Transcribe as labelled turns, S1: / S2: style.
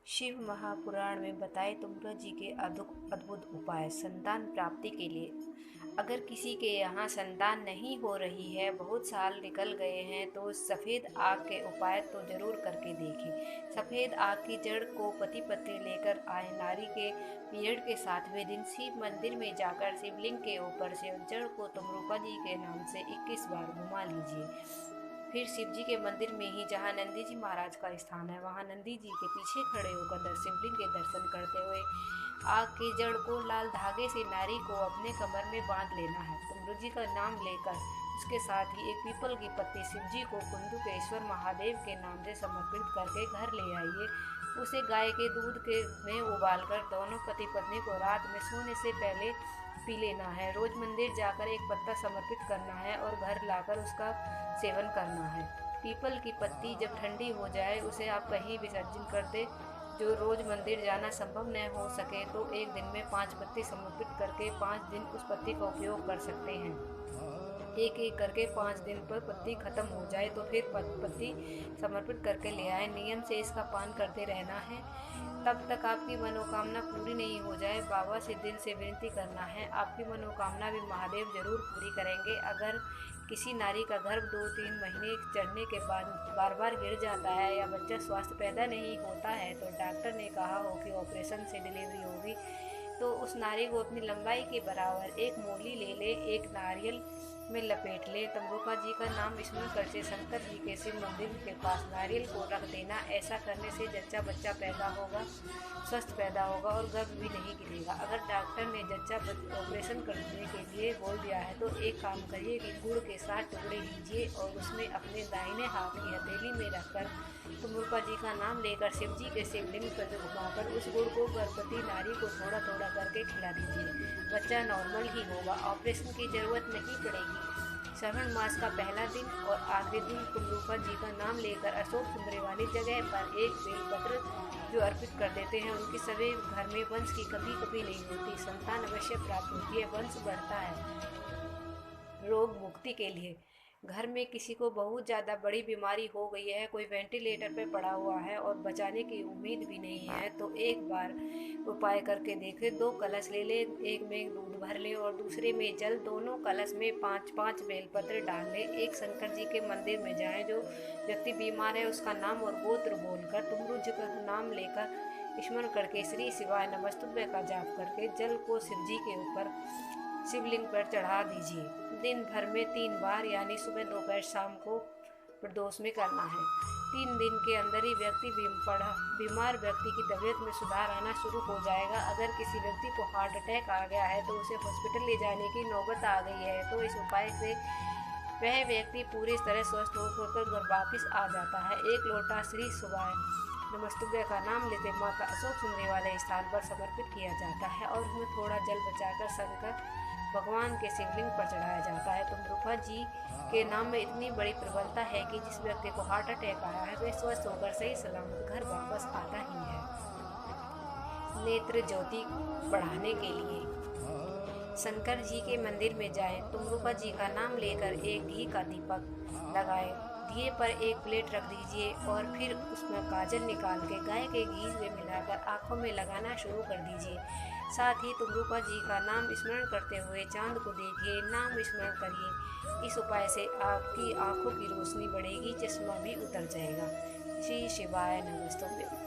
S1: शिव महापुराण में बताए तुंगरा जी के अद्भुत उपाय संतान प्राप्ति के लिए। अगर किसी के यहाँ संतान नहीं हो रही है, बहुत साल निकल गए हैं, तो सफ़ेद आग के उपाय तो जरूर करके देखें। सफ़ेद आग की जड़ को पति पत्नी लेकर आए। नारी के पीरियड के 7वें दिन शिव मंदिर में जाकर शिवलिंग के ऊपर से जड़ को तुमरूपा जी के नाम से 21 बार घुमा लीजिए। फिर शिव जी के मंदिर में ही जहाँ नंदी जी महाराज का स्थान है, वहाँ नंदी जी के पीछे खड़े होकर शिवलिंग के दर्शन करते हुए आग की जड़ को लाल धागे से नारी को अपने कमर में बांध लेना है। तुंगरू जी का नाम लेकर उसके साथ ही एक पीपल की पत्ती शिव जी को कुंदुकेश्वर महादेव के नाम से समर्पित करके घर ले आइए। उसे गाय के दूध के में उबालकर दोनों पति पत्नी को रात में सोने से पहले पी लेना है। रोज मंदिर जाकर एक पत्ता समर्पित करना है और घर लाकर उसका सेवन करना है। पीपल की पत्ती जब ठंडी हो जाए उसे आप कहीं विसर्जन कर दे। जो रोज मंदिर जाना संभव न हो सके तो एक दिन में 5 पत्ती समर्पित करके 5 दिन उस पत्ती का उपयोग कर सकते हैं। एक एक करके 5 दिन पर पत्ती खत्म हो जाए तो फिर पत्ती समर्पित करके ले आए। नियम से इसका पान करते रहना है। तब तक आपकी मनोकामना पूरी नहीं हो जाए, बाबा से दिल से विनती करना है। आपकी मनोकामना भी महादेव जरूर पूरी करेंगे। अगर किसी नारी का गर्भ 2-3 महीने चढ़ने के बाद बार बार गिर जाता है या बच्चा स्वास्थ्य पैदा नहीं होता है, तो डॉक्टर ने कहा हो कि ऑपरेशन से डिलीवरी होगी, तो उस नारी को अपनी लंबाई के बराबर एक मूली ले ले, एक नारियल में लपेट ले। तम्बरूका जी का नाम स्मरण करके शंकर जी के शिव मंदिर के पास नारियल को रख देना। ऐसा करने से जच्चा बच्चा पैदा होगा, स्वस्थ पैदा होगा और गर्भ भी नहीं गिरेगा। अगर डॉक्टर ने जच्चा ऑपरेशन करने के लिए बोल दिया है तो एक काम करिए कि गुड़ के 7 टुकड़े लीजिए और उसमें अपने दाहिने हाथ की हथेली में रखकर तम्बरूका जी का नाम लेकर शिव जी के शिवलिंग पर घुमाकर उस गुड़ को गर्भवती नारी को थोड़ा थोड़ा करके खिला दीजिए। बच्चा नॉर्मल ही होगा, ऑपरेशन की जरूरत नहीं पड़ेगी। श्रावण मास का पहला दिन और आखिरी दिन तम्बरूका जी का नाम लेकर अशोक सुंदरी वाली जगह पर एक बेलपत्र जो अर्पित कर देते हैं, उनकी सभी घर में वंश की कभी नहीं होती, संतान अवश्य प्राप्त होती है, वंश बढ़ता है। रोग मुक्ति के लिए घर में किसी को बहुत ज़्यादा बड़ी बीमारी हो गई है, कोई वेंटिलेटर पे पड़ा हुआ है और बचाने की उम्मीद भी नहीं है, तो एक बार उपाय करके देखे। 2 कलश ले ले, एक में दूध भर ले और दूसरे में जल। दोनों कलश में 5-5 बेलपत्र डाल ले। एक शंकर जी के मंदिर में जाएं। जो व्यक्ति बीमार है उसका नाम और गोत्र बोलकर तुमरू जी का नाम लेकर स्मरण करके श्री शिवाय नमस्तुभ्य का जाप करके जल को शिव जी के ऊपर शिवलिंग पर चढ़ा दीजिए। दिन भर में 3 बार यानी सुबह, दोपहर, शाम को प्रदोष में करना है। 3 दिन के अंदर ही बीमार व्यक्ति की तबीयत में सुधार आना शुरू हो जाएगा। अगर किसी व्यक्ति को हार्ट अटैक आ गया है तो उसे हॉस्पिटल ले जाने की नौबत आ गई है, तो इस उपाय से वह व्यक्ति पूरी तरह स्वस्थ होकर घर वापिस आ जाता है। 1 लोटा श्री शिवाय नमस्तुभ्य का नाम लेते माता अशोक सुंदरी वाले स्थान पर समर्पित किया जाता है और उसमें थोड़ा जल बचाकर शंकर भगवान के शिवलिंग पर चढ़ाया जाता है। तम्बरूका जी के नाम में इतनी बड़ी प्रबलता है कि जिस व्यक्ति को हार्ट अटैक आया है वह स्वस्थ होकर सही सलामत घर वापस आता ही है। नेत्र ज्योति बढ़ाने के लिए शंकर जी के मंदिर में जाएं। तम्बरूका जी का नाम लेकर एक घी का दीपक लगाएं। दिए पर एक प्लेट रख दीजिए और फिर उसमें काजल निकाल के गाय के घी में मिलाकर आँखों में लगाना शुरू कर दीजिए। साथ ही तम्बरूका जी का नाम स्मरण करते हुए चांद को देखिए, नाम स्मरण करिए। इस उपाय से आपकी आँखों की रोशनी बढ़ेगी, चश्मा भी उतर जाएगा। श्री शिवाय नमस्तुभ्यं।